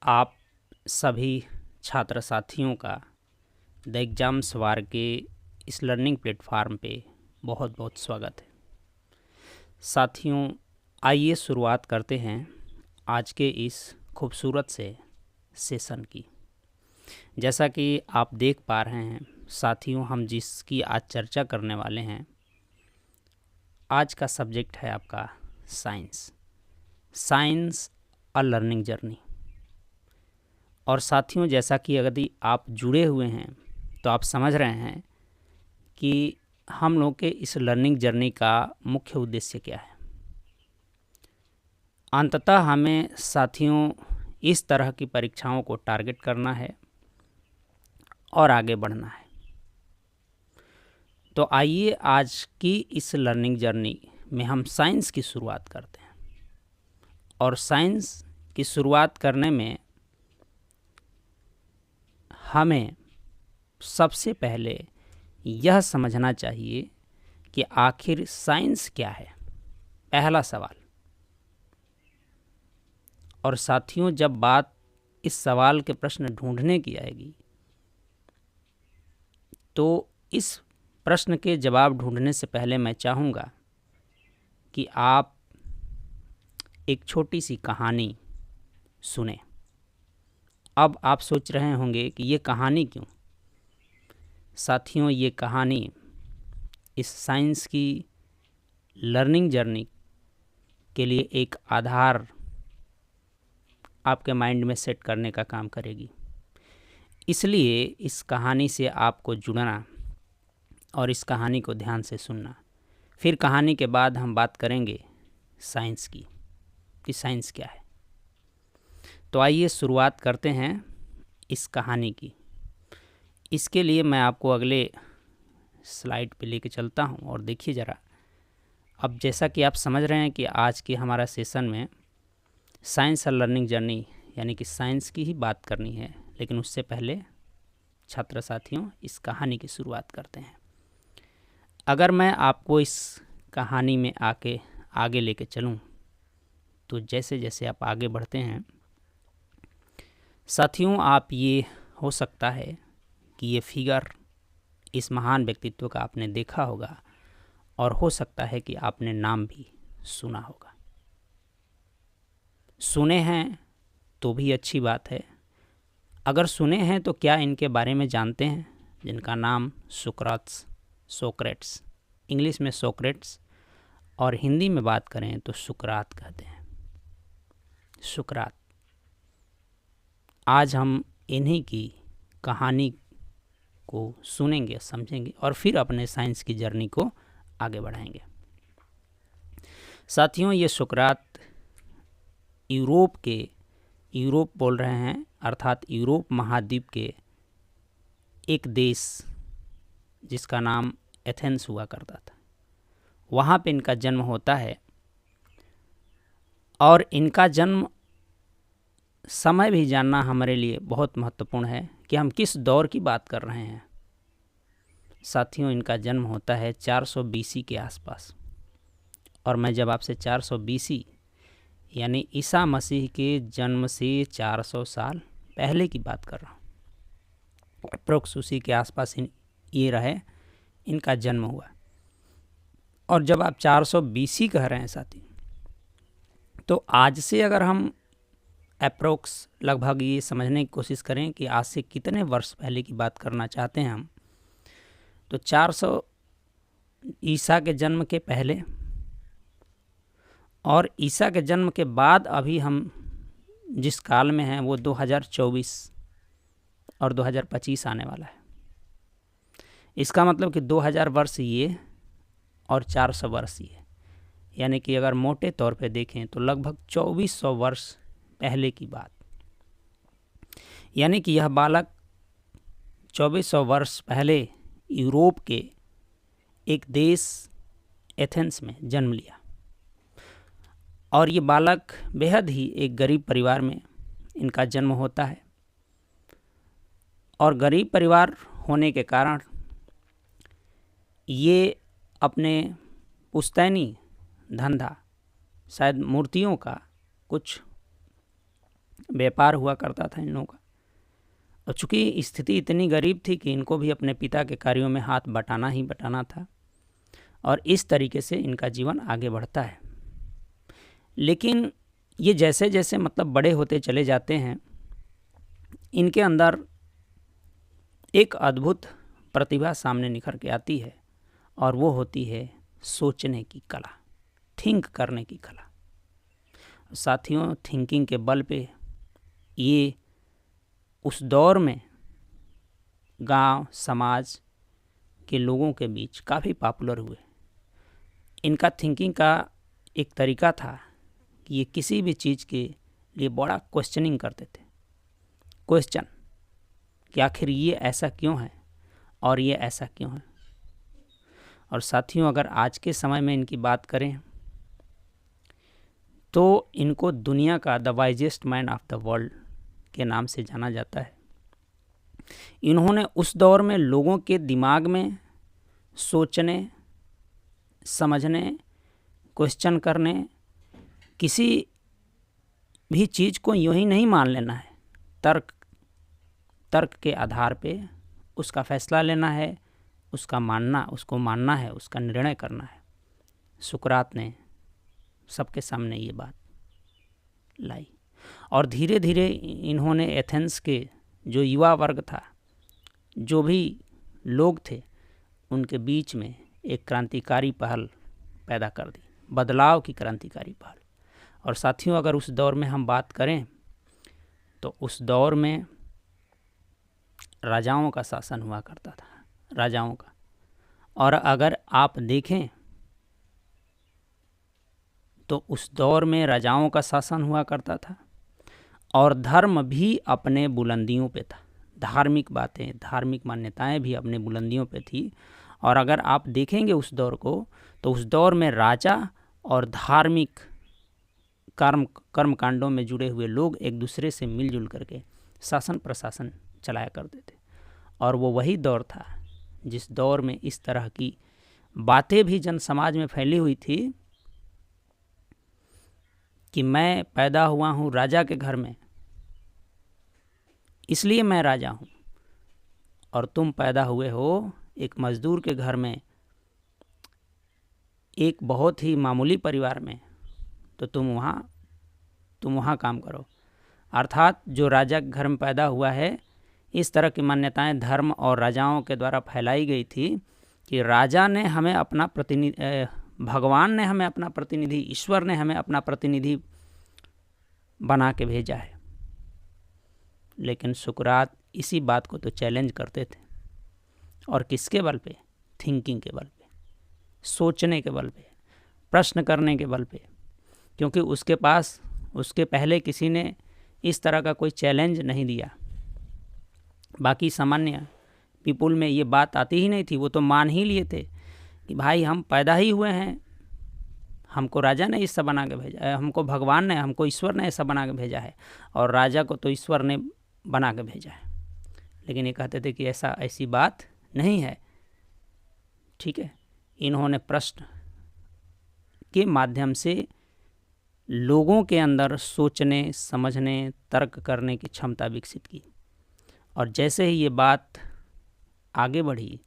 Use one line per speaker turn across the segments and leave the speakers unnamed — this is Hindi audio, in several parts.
आप सभी छात्र साथियों का द एग्ज़ाम्स वार के इस लर्निंग प्लेटफार्म पे बहुत बहुत स्वागत है। साथियों, आइए शुरुआत करते हैं आज के इस खूबसूरत से सेशन की। जैसा कि आप देख पा रहे हैं साथियों, हम जिसकी आज चर्चा करने वाले हैं, आज का सब्जेक्ट है आपका साइंस अ लर्निंग जर्नी। और साथियों, जैसा कि यदि आप जुड़े हुए हैं तो आप समझ रहे हैं कि हम लोग के इस लर्निंग जर्नी का मुख्य उद्देश्य क्या है। अंततः हमें साथियों इस तरह की परीक्षाओं को टारगेट करना है और आगे बढ़ना है। तो आइए आज की इस लर्निंग जर्नी में हम साइंस की शुरुआत करते हैं। और साइंस की शुरुआत करने में हमें सबसे पहले यह समझना चाहिए कि आखिर साइंस क्या है, पहला सवाल। और साथियों, जब बात इस सवाल के प्रश्न ढूंढने की आएगी तो इस प्रश्न के जवाब ढूंढने से पहले मैं चाहूँगा कि आप एक छोटी सी कहानी सुने। अब आप सोच रहे होंगे कि ये कहानी क्यों? साथियों, ये कहानी इस साइंस की लर्निंग जर्नी के लिए एक आधार आपके माइंड में सेट करने का काम करेगी। इसलिए इस कहानी से आपको जुड़ना और इस कहानी को ध्यान से सुनना। फिर कहानी के बाद हम बात करेंगे साइंस की, कि साइंस क्या है। तो आइए शुरुआत करते हैं इस कहानी की। इसके लिए मैं आपको अगले स्लाइड पे लेके चलता हूँ और देखिए ज़रा। अब जैसा कि आप समझ रहे हैं कि आज के हमारा सेशन में साइंस और लर्निंग जर्नी यानी कि साइंस की ही बात करनी है, लेकिन उससे पहले छात्र साथियों इस कहानी की शुरुआत करते हैं। अगर मैं आपको इस कहानी में आगे लेके चलूं तो जैसे जैसे आप आगे बढ़ते हैं साथियों, आप ये हो सकता है कि ये फिगर, इस महान व्यक्तित्व का आपने देखा होगा और हो सकता है कि आपने नाम भी सुना होगा। सुने हैं तो भी अच्छी बात है। अगर सुने हैं तो क्या इनके बारे में जानते हैं? जिनका नाम सोक्रेट्स, इंग्लिश में सोक्रेट्स और हिंदी में बात करें तो सुकरात कहते हैं। सुकरात। आज हम इन्हीं की कहानी को सुनेंगे, समझेंगे और फिर अपने साइंस की जर्नी को आगे बढ़ाएंगे। साथियों, ये सुकरात यूरोप बोल रहे हैं, अर्थात यूरोप महाद्वीप के एक देश जिसका नाम एथेंस हुआ करता था, वहाँ पे इनका जन्म होता है। और इनका जन्म समय भी जानना हमारे लिए बहुत महत्वपूर्ण है कि हम किस दौर की बात कर रहे हैं। साथियों, इनका जन्म होता है 400 बीसी के आसपास। और मैं जब आपसे 400 बीसी यानी ईसा मसीह के जन्म से 400 साल पहले की बात कर रहा हूँ, अप्रोक्स उसी के आसपास ये रहे इनका जन्म हुआ। और जब आप 400 बीसी कह रहे हैं साथी, तो आज से अगर हम अप्रोक्स लगभग ये समझने की कोशिश करें कि आज से कितने वर्ष पहले की बात करना चाहते हैं हम, तो 400 ईसा के जन्म के पहले और ईसा के जन्म के बाद अभी हम जिस काल में हैं वो 2024 और 2025 आने वाला है। इसका मतलब कि 2000 वर्ष ये और 400 वर्ष ये, यानी कि अगर मोटे तौर पे देखें तो लगभग 2400 वर्ष पहले की बात। यानी कि यह बालक 2400 वर्ष पहले यूरोप के एक देश एथेंस में जन्म लिया। और ये बालक बेहद ही एक गरीब परिवार में इनका जन्म होता है। और गरीब परिवार होने के कारण ये अपने पुश्तैनी धंधा, शायद मूर्तियों का कुछ व्यापार हुआ करता था इन लोगों का। और चूँकि स्थिति इतनी गरीब थी कि इनको भी अपने पिता के कार्यों में हाथ बटाना ही बटाना था, और इस तरीके से इनका जीवन आगे बढ़ता है। लेकिन ये जैसे जैसे मतलब बड़े होते चले जाते हैं, इनके अंदर एक अद्भुत प्रतिभा सामने निखर के आती है, और वो होती है सोचने की कला, थिंक करने की कला। साथियों, थिंकिंग के बल पे ये उस दौर में गांव समाज के लोगों के बीच काफ़ी पॉपुलर हुए। इनका थिंकिंग का एक तरीका था कि ये किसी भी चीज़ के लिए बड़ा क्वेश्चनिंग करते थे। क्वेश्चन कि आखिर ये ऐसा क्यों है और ये ऐसा क्यों है। और साथियों, अगर आज के समय में इनकी बात करें तो इनको दुनिया का the wisest man of the world के नाम से जाना जाता है। इन्होंने उस दौर में लोगों के दिमाग में सोचने, समझने, क्वेश्चन करने, किसी भी चीज़ को यूं ही नहीं मान लेना है, तर्क के आधार पे उसका फैसला लेना है, उसको मानना है, उसका निर्णय करना है। सुकरात ने सबके सामने ये बात लाई, और धीरे धीरे इन्होंने एथेंस के जो युवा वर्ग था, जो भी लोग थे, उनके बीच में एक क्रांतिकारी पहल पैदा कर दी, बदलाव की क्रांतिकारी पहल। और साथियों, अगर उस दौर में हम बात करें तो उस दौर में राजाओं का शासन हुआ करता था, राजाओं का। और अगर आप देखें तो उस दौर में राजाओं का शासन हुआ करता था, और धर्म भी अपने बुलंदियों पे था, धार्मिक बातें, धार्मिक मान्यताएं भी अपने बुलंदियों पे थी। और अगर आप देखेंगे उस दौर को, तो उस दौर में राजा और धार्मिक कर्मकांडों में जुड़े हुए लोग एक दूसरे से मिलजुल करके शासन प्रशासन चलाया करते थे। और वो वही दौर था जिस दौर में इस तरह की बातें भी जन समाज में फैली हुई थी कि मैं पैदा हुआ हूँ राजा के घर में, इसलिए मैं राजा हूँ, और तुम पैदा हुए हो एक मज़दूर के घर में, एक बहुत ही मामूली परिवार में, तो तुम वहाँ काम करो। अर्थात जो राजा के घर में पैदा हुआ है, इस तरह की मान्यताएं धर्म और राजाओं के द्वारा फैलाई गई थी कि राजा ने हमें अपना प्रतिनिधि, भगवान ने हमें अपना प्रतिनिधि, ईश्वर ने हमें अपना प्रतिनिधि बना के भेजा है। लेकिन सुकरात इसी बात को तो चैलेंज करते थे, और किसके बल पे? थिंकिंग के बल पे, सोचने के बल पे, प्रश्न करने के बल पे। क्योंकि उसके पहले किसी ने इस तरह का कोई चैलेंज नहीं दिया। बाकी सामान्य पीपुल में ये बात आती ही नहीं थी, वो तो मान ही लिए थे कि भाई हम पैदा ही हुए हैं, हमको राजा ने ऐसा बना के भेजा है, हमको भगवान ने, हमको ईश्वर ने ऐसा बना के भेजा है, और राजा को तो ईश्वर ने बना के भेजा है। लेकिन ये कहते थे कि ऐसी बात नहीं है। ठीक है, इन्होंने प्रश्न के माध्यम से लोगों के अंदर सोचने, समझने, तर्क करने की क्षमता विकसित की। और जैसे ही ये बात आगे बढ़ी,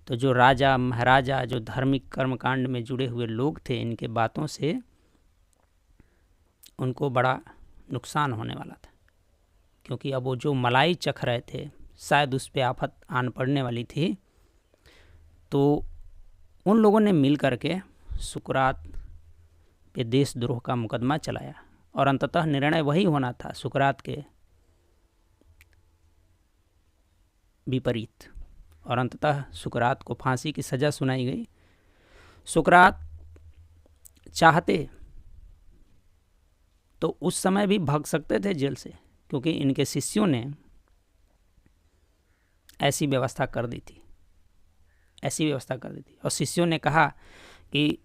तो जो राजा महाराजा, जो धार्मिक कर्मकांड में जुड़े हुए लोग थे, इनके बातों से उनको बड़ा नुकसान होने वाला था। क्योंकि अब वो जो मलाई चख रहे थे, शायद उस पर आफत आन पड़ने वाली थी। तो उन लोगों ने मिल करके सुकरात पे देशद्रोह का मुकदमा चलाया, और अंततः निर्णय वही होना था सुकरात के विपरीत, और अंततः सुकरात को फांसी की सज़ा सुनाई गई। सुकरात चाहते तो उस समय भी भाग सकते थे जेल से, क्योंकि इनके शिष्यों ने ऐसी व्यवस्था कर दी थी, और शिष्यों ने कहा कि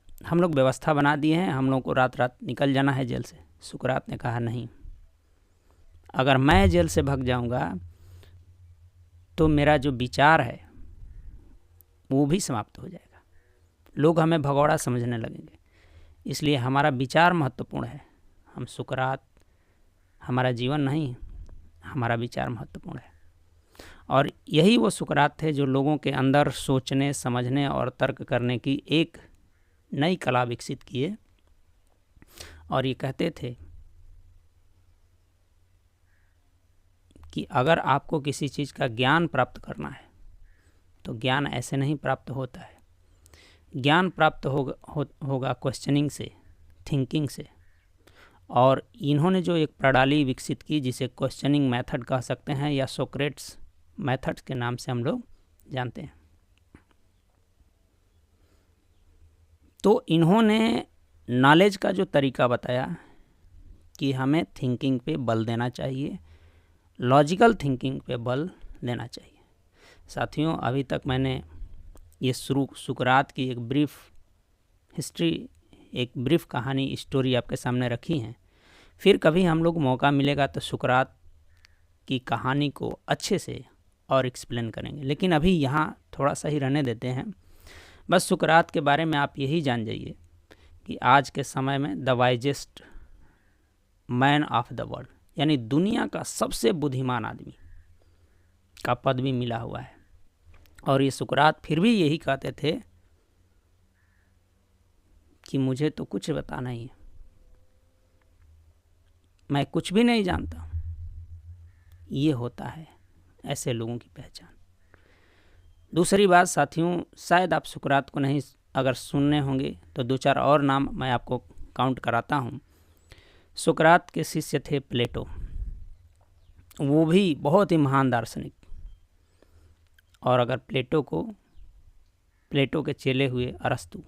हम लोग व्यवस्था बना दिए हैं, हम लोग को रात रात निकल जाना है जेल से। सुकरात ने कहा नहीं, अगर मैं जेल से भाग जाऊंगा तो मेरा जो विचार है वो भी समाप्त हो जाएगा, लोग हमें भगोड़ा समझने लगेंगे, इसलिए हमारा विचार महत्वपूर्ण है। हम सुकरात हमारा जीवन नहीं, हमारा विचार महत्वपूर्ण है। और यही वो सुकरात थे जो लोगों के अंदर सोचने, समझने और तर्क करने की एक नई कला विकसित किए। और ये कहते थे कि अगर आपको किसी चीज़ का ज्ञान प्राप्त करना है तो ज्ञान ऐसे नहीं प्राप्त होता है। ज्ञान प्राप्त होगा क्वेश्चनिंग से, थिंकिंग से। और इन्होंने जो एक प्रणाली विकसित की जिसे क्वेश्चनिंग मेथड कह सकते हैं या सोक्रेट्स मेथड के नाम से हम लोग जानते हैं। तो इन्होंने नॉलेज का जो तरीका बताया कि हमें थिंकिंग पे बल देना चाहिए, लॉजिकल थिंकिंग पे बल देना चाहिए। साथियों, अभी तक मैंने ये सुकरात की एक ब्रीफ हिस्ट्री, एक ब्रीफ कहानी, स्टोरी आपके सामने रखी है। फिर कभी हम लोग मौका मिलेगा तो सुकरात की कहानी को अच्छे से और एक्सप्लेन करेंगे, लेकिन अभी यहाँ थोड़ा सा ही रहने देते हैं। बस सुकरात के बारे में आप यही जान जाइए कि आज के समय में the wisest man of the world, यानी दुनिया का सबसे बुद्धिमान आदमी का पद भी मिला हुआ है। और ये सुकरात फिर भी यही कहते थे कि मुझे तो कुछ पता नहीं है, मैं कुछ भी नहीं जानता। ये होता है ऐसे लोगों की पहचान। दूसरी बात साथियों, शायद आप सुकरात को नहीं अगर सुनने होंगे तो दो चार और नाम मैं आपको काउंट कराता हूँ। सुकरात के शिष्य थे प्लेटो, वो भी बहुत ही महान दार्शनिक। और अगर प्लेटो के चेले हुए अरस्तु,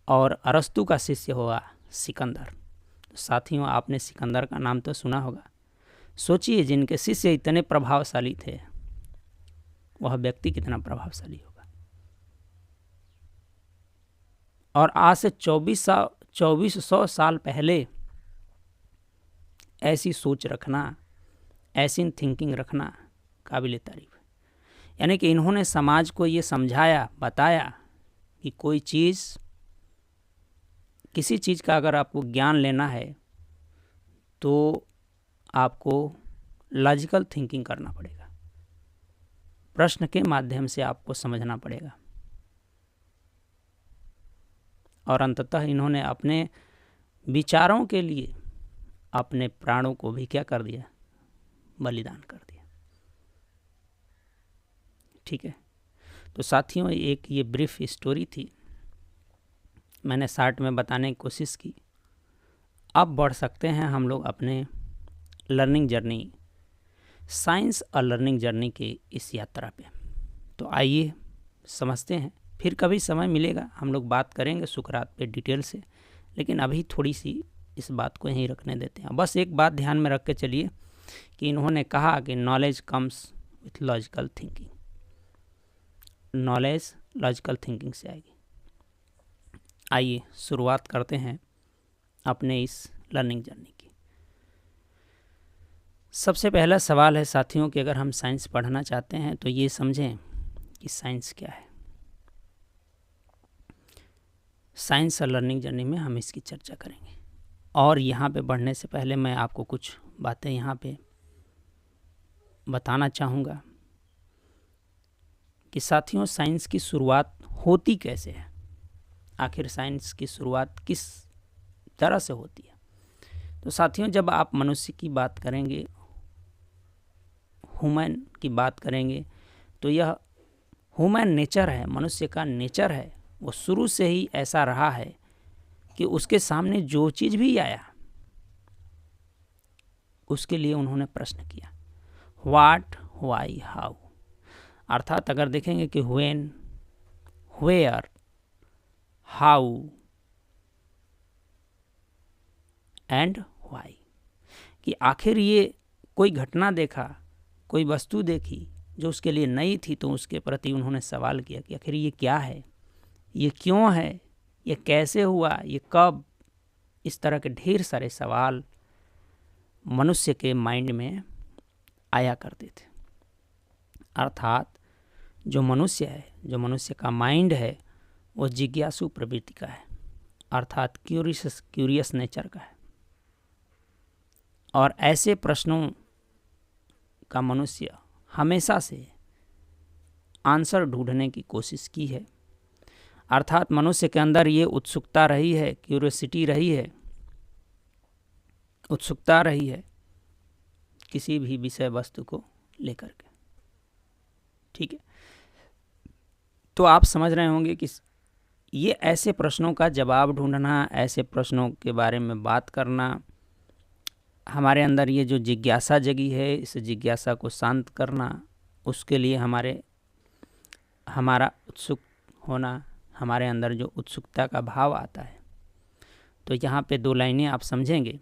और अरस्तु का शिष्य हुआ सिकंदर। तो साथियों, आपने सिकंदर का नाम तो सुना होगा। सोचिए, जिनके शिष्य इतने प्रभावशाली थे, वह व्यक्ति कितना प्रभावशाली होगा। और आज से 2400 साल पहले ऐसी सोच रखना, ऐसी थिंकिंग रखना काबिल तारीफ है। यानी कि इन्होंने समाज को ये समझाया, बताया कि कोई चीज़, किसी चीज़ का अगर आपको ज्ञान लेना है तो आपको लॉजिकल थिंकिंग करना पड़ेगा, प्रश्न के माध्यम से आपको समझना पड़ेगा। और अंततः इन्होंने अपने विचारों के लिए अपने प्राणों को भी क्या कर दिया, बलिदान कर दिया। ठीक है, तो साथियों, एक ये ब्रीफ स्टोरी थी, मैंने शार्ट में बताने की कोशिश की। अब बढ़ सकते हैं हम लोग अपने लर्निंग जर्नी, साइंस और लर्निंग जर्नी के इस यात्रा पे। तो आइए समझते हैं। फिर कभी समय मिलेगा हम लोग बात करेंगे सुकरात पे डिटेल से, लेकिन अभी थोड़ी सी इस बात को यहीं रखने देते हैं। बस एक बात ध्यान में रख के चलिए कि इन्होंने कहा कि knowledge comes with logical thinking, knowledge logical thinking से आएगी। आइए शुरुआत करते हैं अपने इस लर्निंग जर्नी की। सबसे पहला सवाल है साथियों कि अगर हम साइंस पढ़ना चाहते हैं तो ये समझें कि साइंस क्या है। साइंस और लर्निंग जर्नी में हम इसकी चर्चा करेंगे। और यहाँ पे बढ़ने से पहले मैं आपको कुछ बातें यहाँ पे बताना चाहूँगा कि साथियों, साइंस की शुरुआत होती कैसे है, आखिर साइंस की शुरुआत किस तरह से होती है। तो साथियों, जब आप मनुष्य की बात करेंगे, ह्यूमन की बात करेंगे, तो यह ह्यूमन नेचर है, मनुष्य का नेचर है। वो शुरू से ही ऐसा रहा है कि उसके सामने जो चीज़ भी आया उसके लिए उन्होंने प्रश्न किया, व्हाट, व्हाई, हाउ। अर्थात अगर देखेंगे कि when, where, how and why, कि आखिर ये कोई घटना देखा, कोई वस्तु देखी जो उसके लिए नई थी, तो उसके प्रति उन्होंने सवाल किया कि आखिर ये क्या है, ये क्यों है, ये कैसे हुआ, ये कब। इस तरह के ढेर सारे सवाल मनुष्य के माइंड में आया करते थे। अर्थात जो मनुष्य है, जो मनुष्य का माइंड है, वो जिज्ञासु प्रवृत्ति का है, अर्थात क्यूरियस नेचर का है। और ऐसे प्रश्नों का मनुष्य हमेशा से आंसर ढूंढने की कोशिश की है। अर्थात मनुष्य के अंदर ये उत्सुकता रही है, क्यूरियोसिटी रही है, उत्सुकता रही है किसी भी विषय वस्तु को लेकर के। ठीक है, तो आप समझ रहे होंगे कि ये ऐसे प्रश्नों का जवाब ढूंढना, ऐसे प्रश्नों के बारे में बात करना, हमारे अंदर ये जो जिज्ञासा जगी है, इस जिज्ञासा को शांत करना, उसके लिए हमारा उत्सुक होना, हमारे अंदर जो उत्सुकता का भाव आता है। तो यहाँ पे 2 लाइनें आप समझेंगे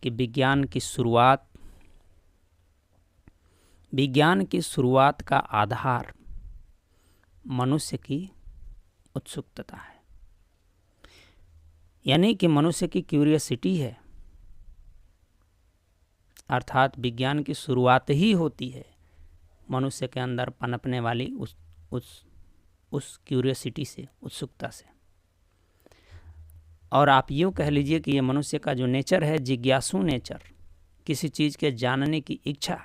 कि विज्ञान की शुरुआत का आधार मनुष्य की उत्सुकता है, यानी कि मनुष्य की क्यूरियोसिटी है। अर्थात विज्ञान की शुरुआत ही होती है मनुष्य के अंदर पनपने वाली उस क्यूरियोसिटी से, उत्सुकता से। और आप यूँ कह लीजिए कि ये मनुष्य का जो नेचर है, जिज्ञासु नेचर, किसी चीज़ के जानने की इच्छा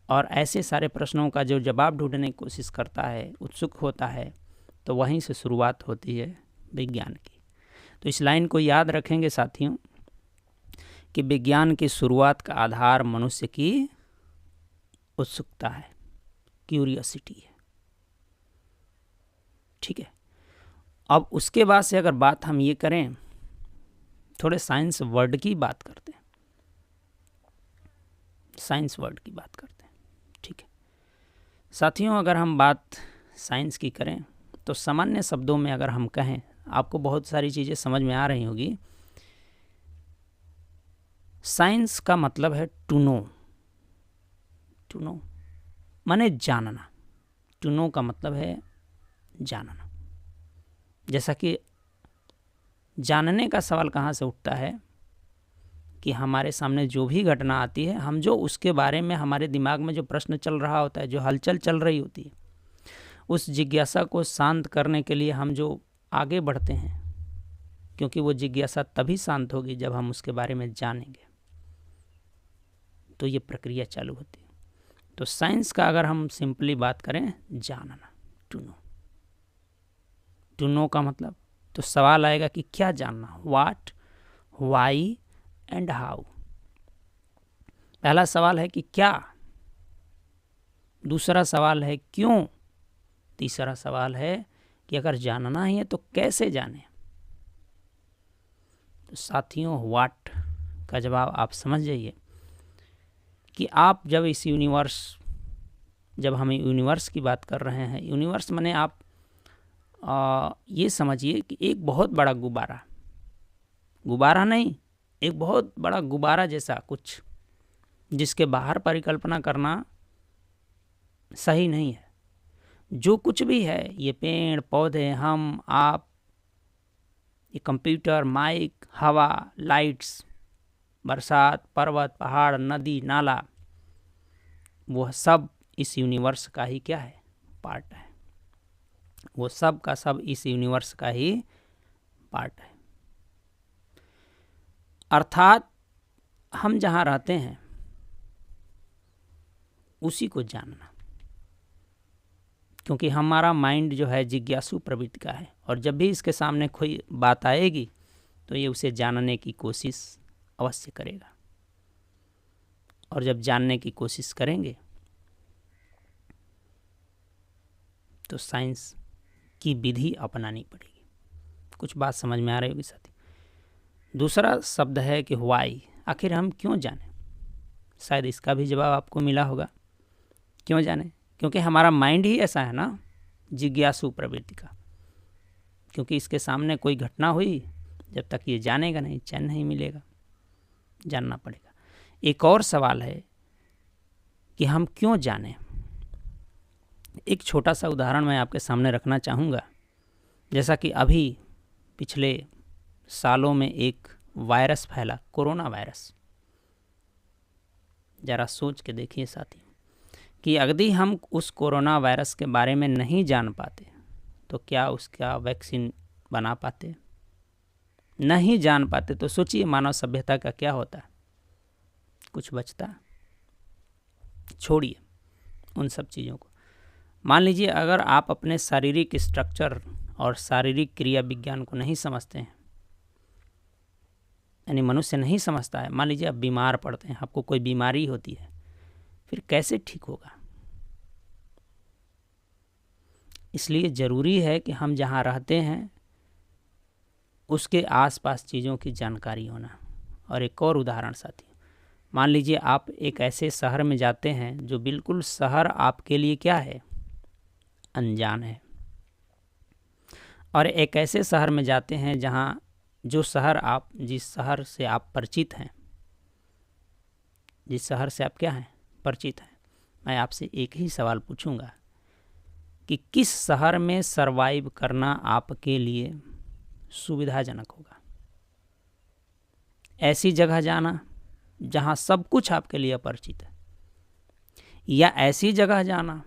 और ऐसे सारे प्रश्नों का जो जवाब ढूंढने की कोशिश करता है, उत्सुक होता है, तो वहीं से शुरुआत होती है विज्ञान की। तो इस लाइन को याद रखेंगे साथियों कि विज्ञान की शुरुआत का आधार मनुष्य की उत्सुकता है, क्यूरियोसिटी है। ठीक है, अब उसके बाद से अगर बात हम ये करें, थोड़े साइंस वर्ड की बात करते हैं, साइंस वर्ड की बात करते हैं। ठीक है साथियों, अगर हम बात साइंस की करें तो सामान्य शब्दों में अगर हम कहें, आपको बहुत सारी चीज़ें समझ में आ रही होगी। साइंस का मतलब है टू नो। टू नो माने जानना। टू नो का मतलब है जानना। जैसा कि जानने का सवाल कहाँ से उठता है कि हमारे सामने जो भी घटना आती है, हम जो उसके बारे में, हमारे दिमाग में जो प्रश्न चल रहा होता है, जो हलचल चल रही होती है, उस जिज्ञासा को शांत करने के लिए हम जो आगे बढ़ते हैं, क्योंकि वो जिज्ञासा तभी शांत होगी जब हम उसके बारे में जानेंगे, तो ये प्रक्रिया चालू होती है। तो साइंस का अगर हम सिंपली बात करें, जानना, टू नो। टू नो का मतलब, तो सवाल आएगा कि क्या जानना, व्हाट, वाई एंड हाउ। पहला सवाल है कि क्या, दूसरा सवाल है क्यों, तीसरा सवाल है कि अगर जानना ही है तो कैसे जाने। तो साथियों, व्हाट का जवाब आप समझ जाइए कि आप जब जब हम यूनिवर्स की बात कर रहे हैं, यूनिवर्स माने आप ये समझिए कि एक बहुत बड़ा गुब्बारा नहीं, एक बहुत बड़ा गुब्बारा जैसा कुछ, जिसके बाहर परिकल्पना करना सही नहीं है। जो कुछ भी है, ये पेड़ पौधे, हम, आप, ये कंप्यूटर, माइक, हवा, लाइट्स, बरसात, पर्वत, पहाड़, नदी, नाला, वो सब इस यूनिवर्स का ही क्या है, पार्ट है। वो सब का सब इस यूनिवर्स का ही पार्ट है। अर्थात हम जहाँ रहते हैं उसी को जानना, क्योंकि हमारा माइंड जो है जिज्ञासु प्रवृत्ति का है, और जब भी इसके सामने कोई बात आएगी तो ये उसे जानने की कोशिश अवश्य करेगा। और जब जानने की कोशिश करेंगे तो साइंस की विधि अपनानी पड़ेगी। कुछ बात समझ में आ रही होगी साथी। दूसरा शब्द है कि व्हाई, आखिर हम क्यों जाने। शायद इसका भी जवाब आपको मिला होगा, क्यों जाने, क्योंकि हमारा माइंड ही ऐसा है ना, जिज्ञासु प्रवृत्ति का। क्योंकि इसके सामने कोई घटना हुई, जब तक ये जानेगा नहीं, चैन नहीं मिलेगा, जानना पड़ेगा। एक और सवाल है कि हम क्यों जानें। एक छोटा सा उदाहरण मैं आपके सामने रखना चाहूँगा। जैसा कि अभी पिछले सालों में एक वायरस फैला, कोरोना वायरस। ज़रा सोच के देखिए साथी कि यदि हम उस कोरोना वायरस के बारे में नहीं जान पाते तो क्या उसका वैक्सीन बना पाते? नहीं जान पाते तो सोचिए मानव सभ्यता का क्या होता है। कुछ बचता? छोड़िए उन सब चीज़ों को। मान लीजिए अगर आप अपने शारीरिक स्ट्रक्चर और शारीरिक क्रिया विज्ञान को नहीं समझते हैं, यानी मनुष्य नहीं समझता है, मान लीजिए आप बीमार पड़ते हैं, आपको कोई बीमारी होती है, फिर कैसे ठीक होगा? इसलिए ज़रूरी है कि हम जहाँ रहते हैं उसके आसपास चीज़ों की जानकारी होना। और एक और उदाहरण साथियों, मान लीजिए आप एक ऐसे शहर में जाते हैं जो बिल्कुल शहर आपके लिए क्या है? अनजान है। और एक ऐसे शहर में जाते हैं जहाँ जिस शहर से आप परिचित हैं, जिस शहर से आप क्या हैं? परिचित हैं। मैं आपसे एक ही सवाल पूछूंगा कि किस शहर में सरवाइव करना आपके लिए सुविधाजनक होगा? ऐसी जगह जाना जहाँ सब कुछ आपके लिए अपरिचित है, या ऐसी जगह जाना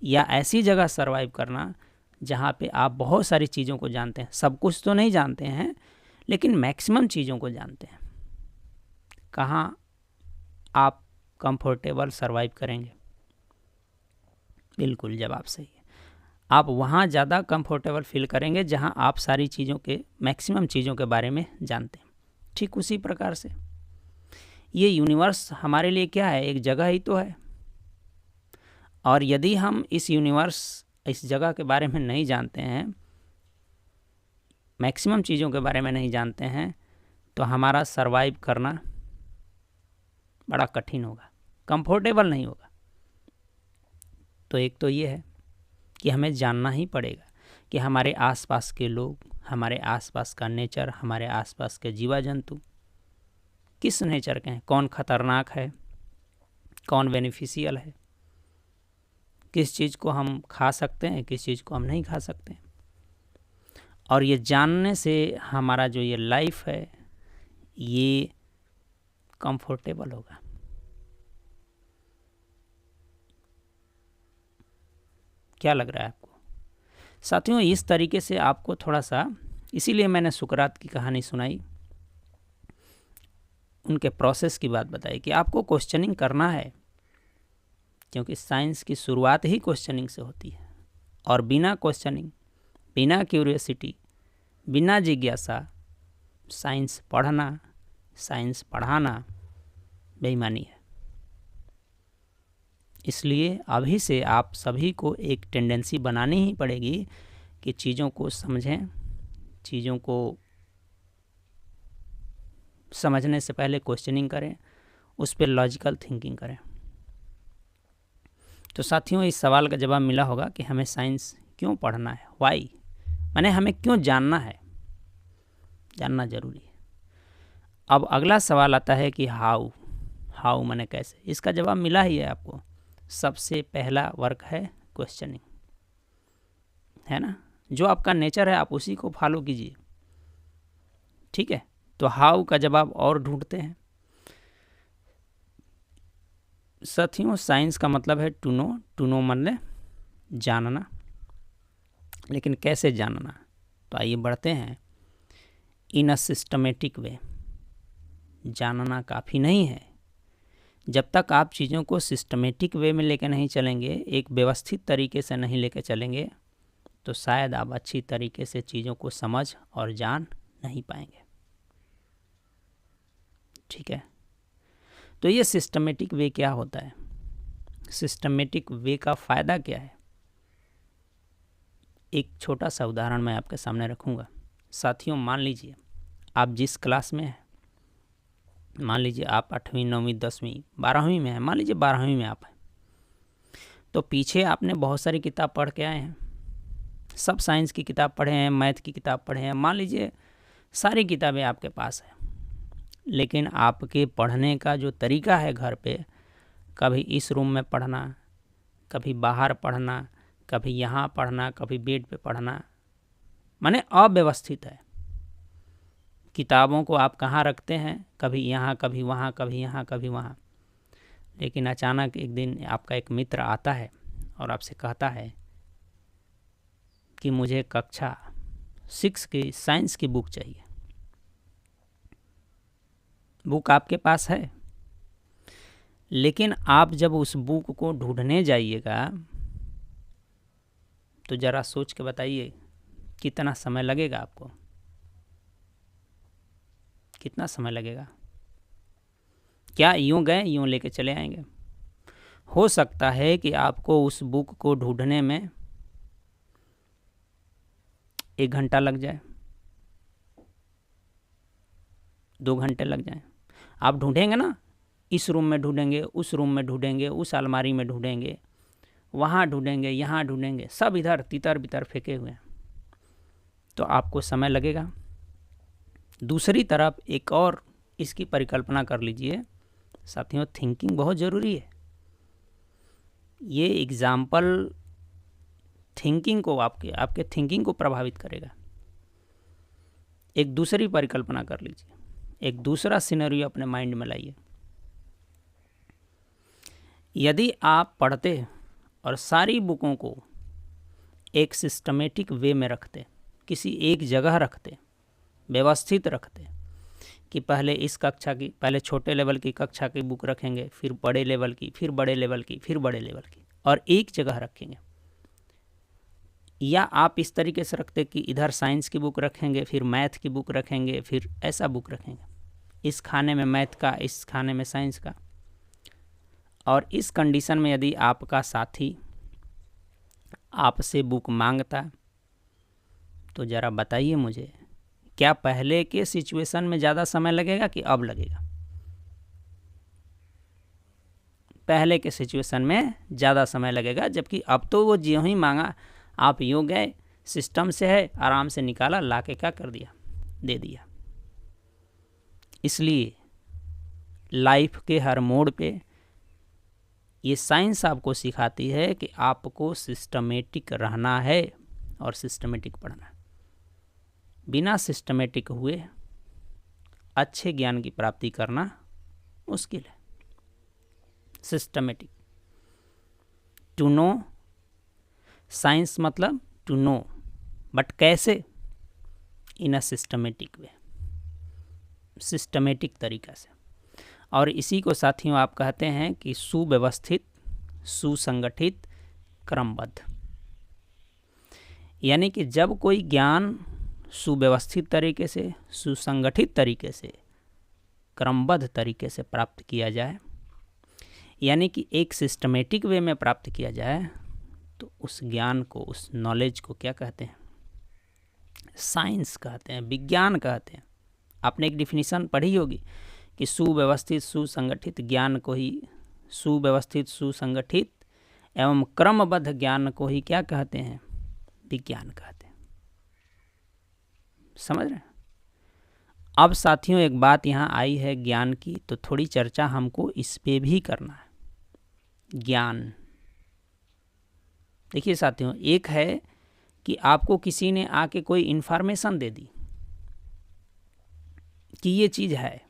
या ऐसी जगह सरवाइव करना जहाँ पे आप बहुत सारी चीज़ों को जानते हैं? सब कुछ तो नहीं जानते हैं, लेकिन मैक्सिमम चीज़ों को जानते हैं। कहाँ आप कंफर्टेबल सरवाइव करेंगे? बिल्कुल जवाब सही है, आप वहाँ ज़्यादा कंफर्टेबल फील करेंगे जहाँ आप सारी चीज़ों के मैक्सिमम चीज़ों के बारे में जानते हैं। ठीक उसी प्रकार से ये यूनिवर्स हमारे लिए क्या है? एक जगह ही तो है। और यदि हम इस जगह के बारे में नहीं जानते हैं, मैक्सिमम चीज़ों के बारे में नहीं जानते हैं, तो हमारा सरवाइव करना बड़ा कठिन होगा, कंफर्टेबल नहीं होगा। तो एक तो ये है कि हमें जानना ही पड़ेगा कि हमारे आसपास के लोग, हमारे आसपास का नेचर, हमारे आसपास के जीवा जंतु किस नेचर के हैं, कौन खतरनाक है, कौन बेनिफिशियल है, किस चीज़ को हम खा सकते हैं, किस चीज़ को हम नहीं खा सकते हैं। और ये जानने से हमारा जो ये लाइफ है ये कंफर्टेबल होगा। क्या लग रहा है आपको साथियों? इस तरीके से आपको थोड़ा सा, इसीलिए मैंने सुकरात की कहानी सुनाई, उनके प्रोसेस की बात बताई कि आपको क्वेश्चनिंग करना है, क्योंकि साइंस की शुरुआत ही क्वेश्चनिंग से होती है। और बिना क्वेश्चनिंग, बिना क्यूरियोसिटी, बिना जिज्ञासा साइंस पढ़ना, साइंस पढ़ाना बेईमानी है। इसलिए अभी से आप सभी को एक टेंडेंसी बनानी ही पड़ेगी कि चीज़ों को समझें, चीज़ों को समझने से पहले क्वेश्चनिंग करें, उस पर लॉजिकल थिंकिंग करें। तो साथियों, इस सवाल का जवाब मिला होगा कि हमें साइंस क्यों पढ़ना है, वाई, माने हमें क्यों जानना है। जानना जरूरी है। अब अगला सवाल आता है कि हाउ माने कैसे। इसका जवाब मिला ही है आपको। सबसे पहला वर्क है क्वेश्चनिंग, है ना। जो आपका नेचर है आप उसी को फॉलो कीजिए, ठीक है। तो हाउ का जवाब और ढूंढते हैं। साथियों, साइंस का मतलब है टू नो। टू नो मतलब जानना, लेकिन कैसे जानना। तो आइए बढ़ते हैं। इन अ सिस्टमेटिक वे। जानना काफ़ी नहीं है। जब तक आप चीज़ों को सिस्टमेटिक वे में लेकर नहीं चलेंगे, एक व्यवस्थित तरीके से नहीं लेकर चलेंगे, तो शायद आप अच्छी तरीके से चीज़ों को समझ और जान नहीं पाएंगे, ठीक है। तो ये सिस्टमेटिक वे क्या होता है? सिस्टमेटिक वे का फ़ायदा क्या है? एक छोटा सा उदाहरण मैं आपके सामने रखूँगा। साथियों, मान लीजिए आप जिस क्लास में हैं, मान लीजिए आप 8वीं 9वीं 10वीं 12वीं में हैं, मान लीजिए 12वीं में आप हैं, तो पीछे आपने बहुत सारी किताब पढ़ के आए हैं, सब साइंस की किताब पढ़े हैं, मैथ की किताब पढ़े हैं, मान लीजिए सारी किताबें आपके पास हैं। लेकिन आपके पढ़ने का जो तरीका है घर पे, कभी इस रूम में पढ़ना, कभी बाहर पढ़ना, कभी यहाँ पढ़ना, कभी बेड पे पढ़ना, माने अव्यवस्थित है। किताबों को आप कहाँ रखते हैं, कभी यहाँ, कभी वहाँ, कभी यहाँ, कभी वहाँ। लेकिन अचानक एक दिन आपका एक मित्र आता है और आपसे कहता है कि मुझे कक्षा 6 की साइंस की बुक चाहिए। बुक आपके पास है, लेकिन आप जब उस बुक को ढूंढने जाइएगा तो ज़रा सोच के बताइए कितना समय लगेगा आपको, कितना समय लगेगा। क्या यूँ गए यूँ लेके चले आएंगे? हो सकता है कि आपको उस बुक को ढूंढने में 1 घंटा लग जाए, 2 घंटे लग जाए। आप ढूंढेंगे ना, इस रूम में ढूंढेंगे, उस रूम में ढूंढेंगे, उस अलमारी में ढूंढेंगे, वहाँ ढूंढेंगे, यहाँ ढूंढेंगे, सब इधर तितर बितर फेंके हुए हैं, तो आपको समय लगेगा। दूसरी तरफ एक और इसकी परिकल्पना कर लीजिए साथियों, थिंकिंग बहुत ज़रूरी है। ये एग्जाम्पल थिंकिंग को आपके थिंकिंग को प्रभावित करेगा। एक दूसरी परिकल्पना कर लीजिए, एक दूसरा सिनेरियो अपने माइंड में लाइए। यदि आप पढ़ते और सारी बुकों को एक सिस्टमेटिक वे में रखते, किसी एक जगह रखते, व्यवस्थित रखते कि पहले इस कक्षा की, पहले छोटे लेवल की कक्षा की बुक रखेंगे, फिर बड़े लेवल की, फिर बड़े लेवल की, फिर बड़े लेवल की, और एक जगह रखेंगे। या आप इस तरीके से रखते कि इधर साइंस की बुक रखेंगे, फिर मैथ की बुक रखेंगे, फिर ऐसा बुक रखेंगे, इस खाने में मैथ का, इस खाने में साइंस का। और इस कंडीशन में यदि आपका साथी आपसे बुक मांगता तो ज़रा बताइए मुझे, क्या पहले के सिचुएशन में ज़्यादा समय लगेगा कि अब लगेगा? पहले के सिचुएशन में ज़्यादा समय लगेगा, जबकि अब तो वो ज्यों ही मांगा आप यूँ गए, सिस्टम से है, आराम से निकाला, ला के क्या कर दिया, दे दिया। इसलिए लाइफ के हर मोड़ पे ये साइंस आपको सिखाती है कि आपको सिस्टमेटिक रहना है और सिस्टमेटिक पढ़ना है। बिना सिस्टमेटिक हुए अच्छे ज्ञान की प्राप्ति करना मुश्किल है। सिस्टमेटिक, टू नो, साइंस मतलब टू नो, बट कैसे? इन अ सिस्टमेटिक वे, सिस्टमेटिक तरीका से। और इसी को साथियों आप कहते हैं कि सुव्यवस्थित, सुसंगठित, क्रमबद्ध। यानी कि जब कोई ज्ञान सुव्यवस्थित तरीके से, सुसंगठित तरीके से, क्रमबद्ध तरीके से प्राप्त किया जाए, यानी कि एक सिस्टमेटिक वे में प्राप्त किया जाए, तो उस ज्ञान को, उस नॉलेज को क्या कहते हैं? साइंस कहते हैं, विज्ञान कहते हैं। आपने एक डिफिनीशन पढ़ी होगी कि सुव्यवस्थित सुसंगठित ज्ञान को ही, सुव्यवस्थित सुसंगठित एवं क्रमबद्ध ज्ञान को ही क्या कहते हैं? विज्ञान कहते हैं। समझ रहे हैं? अब साथियों एक बात यहाँ आई है ज्ञान की, तो थोड़ी चर्चा हमको इस पे भी करना है। ज्ञान, देखिए साथियों, एक है कि आपको किसी ने आके कोई इन्फॉर्मेशन दे दी कि ये चीज़ है,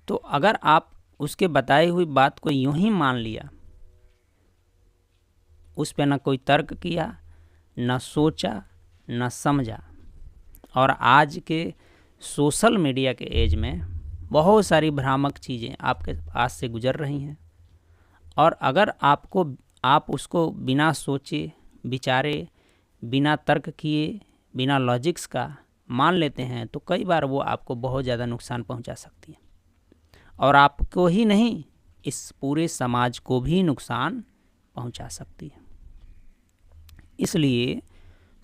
तो अगर आप उसके बताई हुई बात को यूं ही मान लिया, उस पे ना कोई तर्क किया, ना सोचा, ना समझा, और आज के सोशल मीडिया के एज में बहुत सारी भ्रामक चीज़ें आपके पास से गुजर रही हैं, और अगर आप उसको बिना सोचे विचारे, बिना तर्क किए, बिना लॉजिक्स का मान लेते हैं, तो कई बार वो आपको बहुत ज़्यादा नुकसान पहुंचा सकती है, और आपको ही नहीं, इस पूरे समाज को भी नुकसान पहुंचा सकती है। इसलिए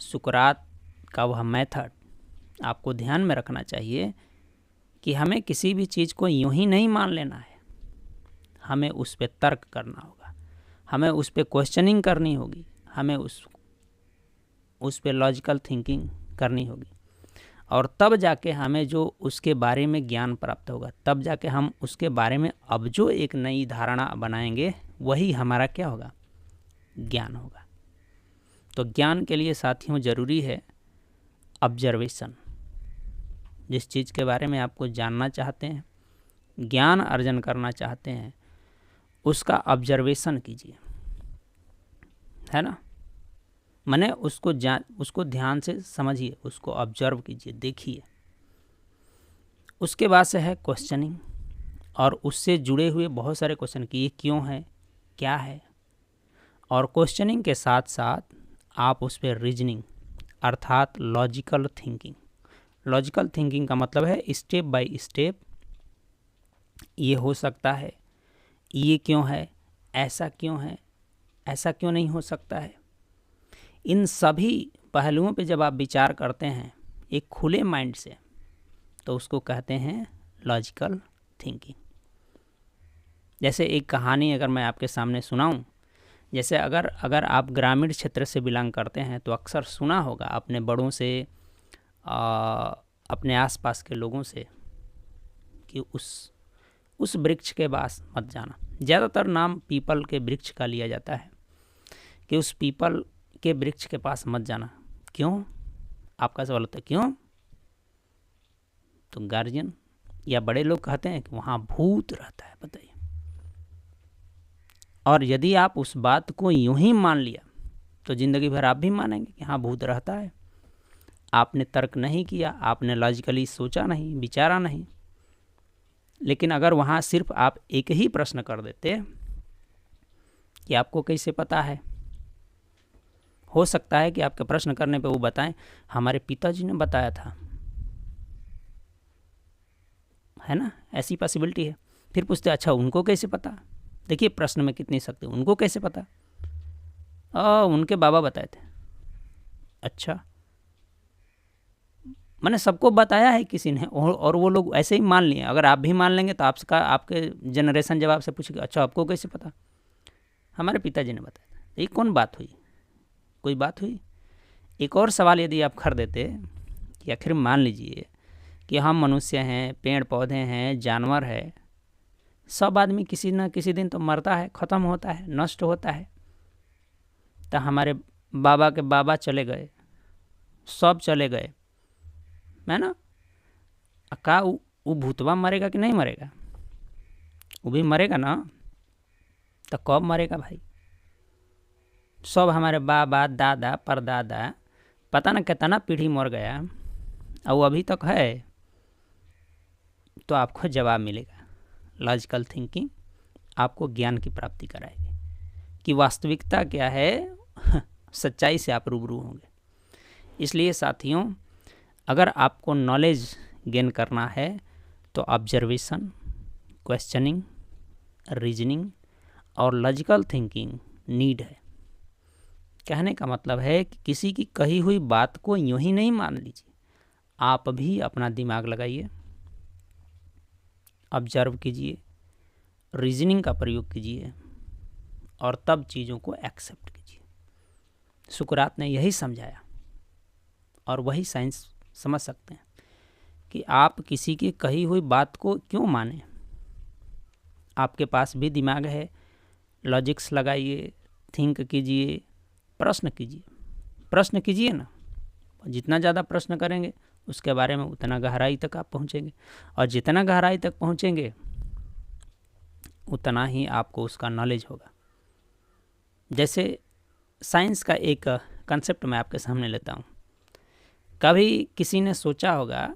सुकरात का वह मेथड आपको ध्यान में रखना चाहिए कि हमें किसी भी चीज़ को यूं ही नहीं मान लेना है, हमें उस पर तर्क करना होगा, हमें उस पर क्वेश्चनिंग करनी होगी, हमें उस पर लॉजिकल थिंकिंग करनी होगी, और तब जाके हमें जो उसके बारे में ज्ञान प्राप्त होगा, तब जाके हम उसके बारे में अब जो एक नई धारणा बनाएंगे, वही हमारा क्या होगा? ज्ञान होगा। तो ज्ञान के लिए साथियों ज़रूरी है ऑब्जर्वेशन। जिस चीज़ के बारे में आपको जानना चाहते हैं, ज्ञान अर्जन करना चाहते हैं, उसका ऑब्जर्वेशन कीजिए, है ना? माने उसको ध्यान से समझिए, उसको ऑब्जर्व कीजिए, देखिए, उसके बाद से है क्वेश्चनिंग, और उससे जुड़े हुए बहुत सारे क्वेश्चन कि ये क्यों है, क्या है। और क्वेश्चनिंग के साथ साथ आप उस पर रीजनिंग अर्थात लॉजिकल थिंकिंग। लॉजिकल थिंकिंग का मतलब है स्टेप बाय स्टेप, ये हो सकता है, ये क्यों है, ऐसा क्यों है, ऐसा क्यों नहीं हो सकता है। इन सभी पहलुओं पे जब आप विचार करते हैं एक खुले माइंड से, तो उसको कहते हैं लॉजिकल थिंकिंग। जैसे एक कहानी अगर मैं आपके सामने सुनाऊं, जैसे अगर आप ग्रामीण क्षेत्र से बिलोंग करते हैं तो अक्सर सुना होगा अपने बड़ों से, अपने आसपास के लोगों से कि उस वृक्ष के पास मत जाना। ज़्यादातर नाम पीपल के वृक्ष का लिया जाता है कि उस पीपल के वृक्ष के पास मत जाना। क्यों? आपका सवाल होता है क्यों? तो गार्जियन या बड़े लोग कहते हैं कि वहाँ भूत रहता है। बताइए। और यदि आप उस बात को यूं ही मान लिया तो ज़िंदगी भर आप भी मानेंगे कि हाँ भूत रहता है। आपने तर्क नहीं किया, आपने लॉजिकली सोचा नहीं, विचारा नहीं। लेकिन अगर वहाँ सिर्फ आप एक ही प्रश्न कर देते कि आपको कैसे पता है, हो सकता है कि आपके प्रश्न करने पे वो बताएं हमारे पिताजी ने बताया था, है ना, ऐसी पॉसिबिलिटी है। फिर पूछते अच्छा उनको कैसे पता। देखिए प्रश्न में कितनी शक्ति, उनको कैसे पता, उनके बाबा बताए थे। अच्छा, मैंने सबको बताया है किसी ने, और वो लोग ऐसे ही मान लिए। अगर आप भी मान लेंगे तो आपके जनरेशन जब आपसे पूछेगी अच्छा आपको कैसे पता, हमारे पिताजी ने बताया था। ये कौन बात हुई, कोई बात हुई। एक और सवाल यदि आप कर देते कि आखिर मान लीजिए कि हम मनुष्य हैं, पेड़ पौधे हैं, जानवर है, सब आदमी किसी न किसी दिन तो मरता है, ख़त्म होता है, नष्ट होता है। तो हमारे बाबा के बाबा चले गए, सब चले गए, है ना, का वो भूतवा मरेगा कि नहीं मरेगा? वो भी मरेगा ना। तो कब मरेगा भाई? सब हमारे बाबा दादा परदादा पता न कितना पीढ़ी मर गया और वो अभी तक है। तो आपको जवाब मिलेगा। लॉजिकल थिंकिंग आपको ज्ञान की प्राप्ति कराएगी कि वास्तविकता क्या है, सच्चाई से आप रूबरू होंगे। इसलिए साथियों, अगर आपको नॉलेज गेन करना है तो ऑब्जर्वेशन, क्वेश्चनिंग, रीजनिंग और लॉजिकल थिंकिंग नीड है। कहने का मतलब है कि किसी की कही हुई बात को यूं ही नहीं मान लीजिए, आप भी अपना दिमाग लगाइए, ऑब्जर्व कीजिए, रीजनिंग का प्रयोग कीजिए और तब चीज़ों को एक्सेप्ट कीजिए। सुकरात ने यही समझाया और वही साइंस समझ सकते हैं कि आप किसी की कही हुई बात को क्यों माने। आपके पास भी दिमाग है, लॉजिक्स लगाइए, थिंक कीजिए, प्रश्न कीजिए। प्रश्न कीजिए ना, जितना ज़्यादा प्रश्न करेंगे उसके बारे में उतना गहराई तक आप पहुँचेंगे, और जितना गहराई तक पहुँचेंगे उतना ही आपको उसका नॉलेज होगा। जैसे साइंस का एक कंसेप्ट मैं आपके सामने लेता हूँ। कभी किसी ने सोचा होगा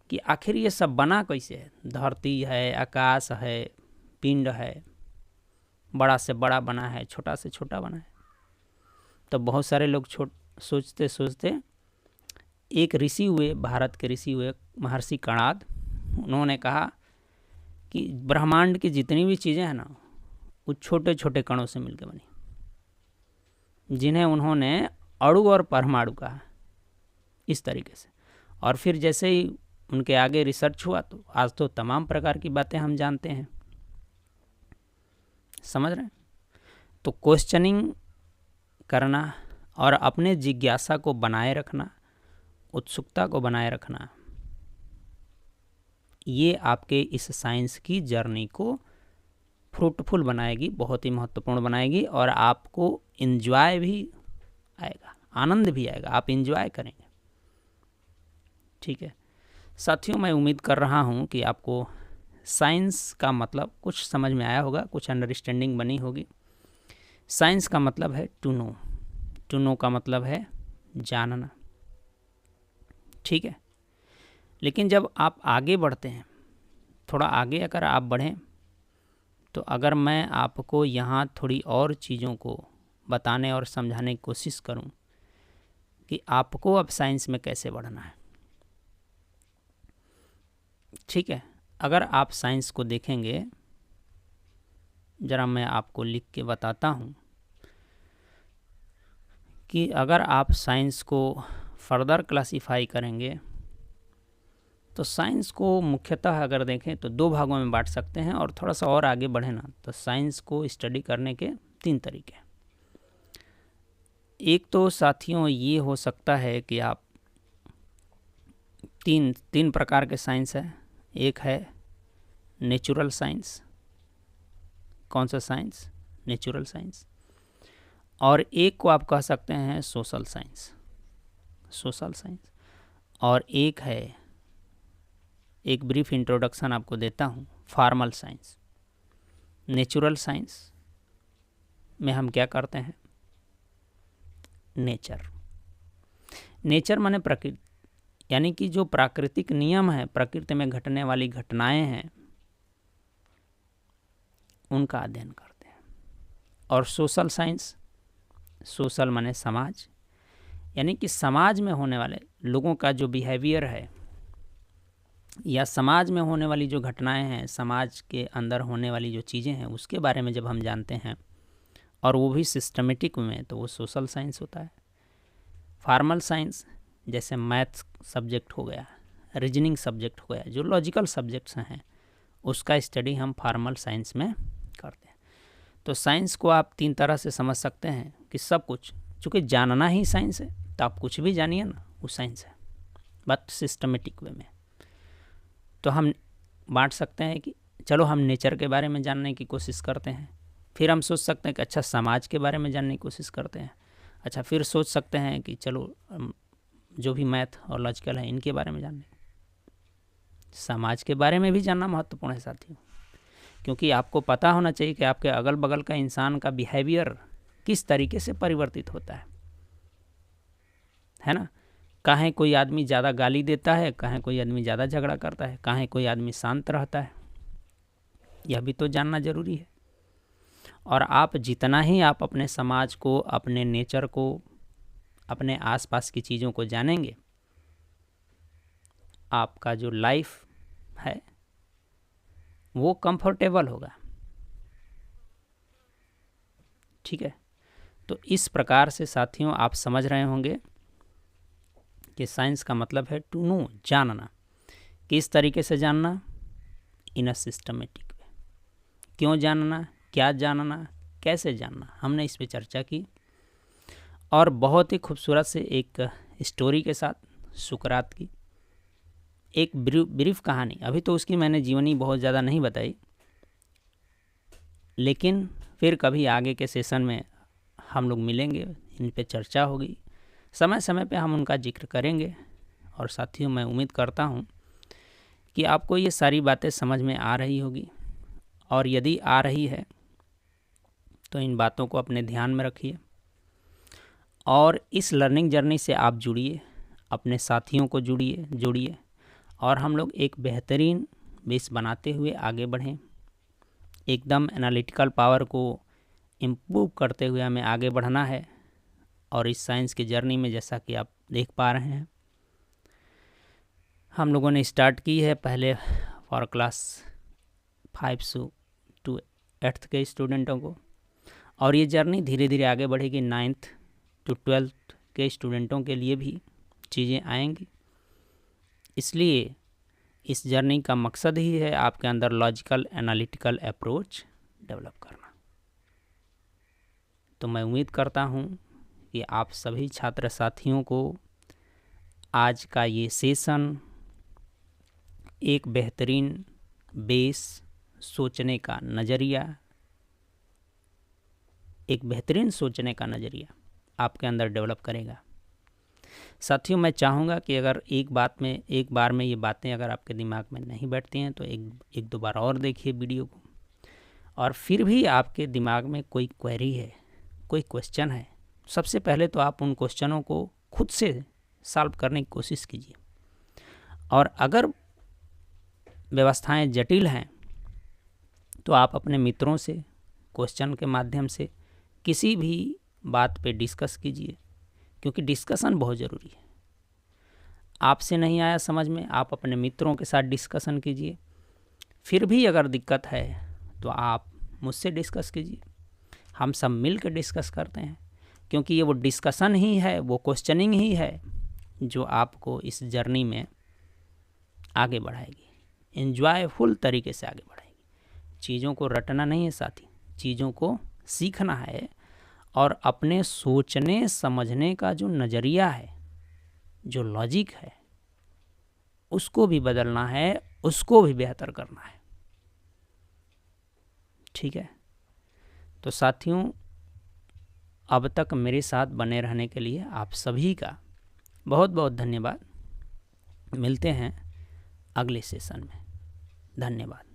कि आखिर ये सब बना कैसे है, धरती है, आकाश है, पिंड है, बड़ा से बड़ा बना है, छोटा से छोटा बना है। तो बहुत सारे लोग सोचते सोचते एक ऋषि हुए, भारत के ऋषि हुए महर्षि कणाद। उन्होंने कहा कि ब्रह्मांड की जितनी भी चीज़ें हैं ना वो छोटे छोटे कणों से मिलकर बनी, जिन्हें उन्होंने अणु और परमाणु कहा, इस तरीके से। और फिर जैसे ही उनके आगे रिसर्च हुआ तो आज तो तमाम प्रकार की बातें हम जानते हैं। समझ रहे हैं? तो क्वेश्चनिंग करना और अपने जिज्ञासा को बनाए रखना, उत्सुकता को बनाए रखना, ये आपके इस साइंस की जर्नी को फ्रूटफुल बनाएगी, बहुत ही महत्वपूर्ण बनाएगी, और आपको एंजॉय भी आएगा, आनंद भी आएगा, आप एंजॉय करेंगे। ठीक है साथियों, मैं उम्मीद कर रहा हूँ कि आपको साइंस का मतलब कुछ समझ में आया होगा, कुछ अंडरस्टैंडिंग बनी होगी। साइंस का मतलब है टू नो, टू नो का मतलब है जानना। ठीक है, लेकिन जब आप आगे बढ़ते हैं, थोड़ा आगे अगर आप बढ़ें, तो अगर मैं आपको यहाँ थोड़ी और चीज़ों को बताने और समझाने की कोशिश करूँ कि आपको अब साइंस में कैसे बढ़ना है, ठीक है। अगर आप साइंस को देखेंगे, ज़रा मैं आपको लिख के बताता हूँ कि अगर आप साइंस को फर्दर क्लासीफाई करेंगे तो साइंस को मुख्यतः अगर देखें तो 2 भागों में बांट सकते हैं, और थोड़ा सा और आगे बढ़े ना तो साइंस को स्टडी करने के 3 तरीके। एक तो साथियों ये हो सकता है कि आप तीन प्रकार के साइंस है। एक है नेचुरल साइंस। कौन सा साइंस? Natural science. और एक को आप कह सकते हैं सोशल साइंस। Social science. और एक है, एक ब्रीफ इंट्रोडक्शन आपको देता हूँ, फॉर्मल साइंस। नेचुरल साइंस में हम क्या करते हैं? नेचर माने प्रकृति, यानी कि जो प्राकृतिक नियम है, प्रकृति में घटने वाली घटनाएं हैं, उनका अध्ययन करते हैं। और सोशल साइंस, सोशल माने समाज, यानी कि समाज में होने वाले लोगों का जो बिहेवियर है या समाज में होने वाली जो घटनाएं हैं, समाज के अंदर होने वाली जो चीज़ें हैं, उसके बारे में जब हम जानते हैं और वो भी सिस्टमेटिक में, तो वो सोशल साइंस होता है। फॉर्मल साइंस जैसे मैथ्स सब्जेक्ट हो गया, रीजनिंग सब्जेक्ट हो गया, जो लॉजिकल सब्जेक्ट्स हैं, उसका स्टडी हम फॉर्मल साइंस में करते हैं। तो साइंस को आप 3 तरह से समझ सकते हैं कि सब कुछ, चूँकि जानना ही साइंस है, तो आप कुछ भी जानिए ना, वो साइंस है, बट सिस्टमेटिक वे में। तो हम बांट सकते हैं कि चलो हम नेचर के बारे में जानने की कोशिश करते हैं, फिर हम सोच सकते हैं कि अच्छा समाज के बारे में जानने की कोशिश करते हैं, अच्छा फिर सोच सकते हैं कि चलो जो भी मैथ और लॉजिकल है इनके बारे में जानने। समाज के बारे में भी जानना महत्वपूर्ण है साथियों, क्योंकि आपको पता होना चाहिए कि आपके अगल बगल का इंसान का बिहेवियर किस तरीके से परिवर्तित होता है ना। कहाँ कोई आदमी ज़्यादा गाली देता है, कहाँ कोई आदमी ज़्यादा झगड़ा करता है, कहाँ कोई आदमी शांत रहता है, यह भी तो जानना ज़रूरी है। और आप जितना ही आप अपने समाज को, अपने नेचर को, अपने आसपास की चीज़ों को जानेंगे, आपका जो लाइफ है वो कंफर्टेबल होगा, ठीक है। तो इस प्रकार से साथियों आप समझ रहे होंगे कि साइंस का मतलब है टू नो, जानना। किस तरीके से जानना? इन अ सिस्टमेटिक वे। क्यों जानना, क्या जानना, कैसे जानना, हमने इस पे चर्चा की। और बहुत ही खूबसूरत से एक स्टोरी के साथ, सुकरात की एक ब्रीफ कहानी। अभी तो उसकी मैंने जीवनी बहुत ज़्यादा नहीं बताई, लेकिन फिर कभी आगे के सेशन में हम लोग मिलेंगे, इन पे चर्चा होगी, समय समय पे हम उनका जिक्र करेंगे। और साथियों मैं उम्मीद करता हूँ कि आपको ये सारी बातें समझ में आ रही होगी, और यदि आ रही है तो इन बातों को अपने ध्यान में रखिए और इस लर्निंग जर्नी से आप जुड़िए, अपने साथियों को जोड़िए और हम लोग एक बेहतरीन बेस बनाते हुए आगे बढ़ें। एकदम एनालिटिकल पावर को इम्प्रूव करते हुए हमें आगे बढ़ना है। और इस साइंस की जर्नी में जैसा कि आप देख पा रहे हैं, हम लोगों ने स्टार्ट की है पहले फॉर क्लास 5 to 8th के स्टूडेंटों को, और ये जर्नी धीरे धीरे आगे बढ़ेगी 9th to 12th के स्टूडेंटों के लिए भी चीज़ें आएंगी। इसलिए इस जर्नी का मकसद ही है आपके अंदर लॉजिकल एनालिटिकल अप्रोच डेवलप करना। तो मैं उम्मीद करता हूँ कि आप सभी छात्र साथियों को आज का ये सेशन एक बेहतरीन बेस, सोचने का नज़रिया, एक बेहतरीन सोचने का नज़रिया आपके अंदर डेवलप करेगा। साथियों मैं चाहूँगा कि अगर एक बार में ये बातें अगर आपके दिमाग में नहीं बैठती हैं तो एक दो बार और देखिए वीडियो को, और फिर भी आपके दिमाग में कोई क्वेरी है, कोई क्वेश्चन है, सबसे पहले तो आप उन क्वेश्चनों को खुद से सॉल्व करने की कोशिश कीजिए। और अगर व्यवस्थाएं जटिल हैं तो आप अपने मित्रों से क्वेश्चन के माध्यम से किसी भी बात पे डिस्कस कीजिए, क्योंकि डिस्कशन बहुत ज़रूरी है। आपसे नहीं आया समझ में, आप अपने मित्रों के साथ डिस्कशन कीजिए। फिर भी अगर दिक्कत है तो आप मुझसे डिस्कस कीजिए, हम सब मिल कर डिस्कस करते हैं, क्योंकि ये वो डिस्कशन ही है, वो क्वेश्चनिंग ही है जो आपको इस जर्नी में आगे बढ़ाएगी, एंजॉयफुल तरीके से आगे बढ़ाएगी। चीज़ों को रटना नहीं है साथी, चीज़ों को सीखना है और अपने सोचने समझने का जो नज़रिया है, जो लॉजिक है, उसको भी बदलना है, उसको भी बेहतर करना है। ठीक है, तो साथियों अब तक मेरे साथ बने रहने के लिए आप सभी का बहुत बहुत धन्यवाद। मिलते हैं अगले सेशन में। धन्यवाद।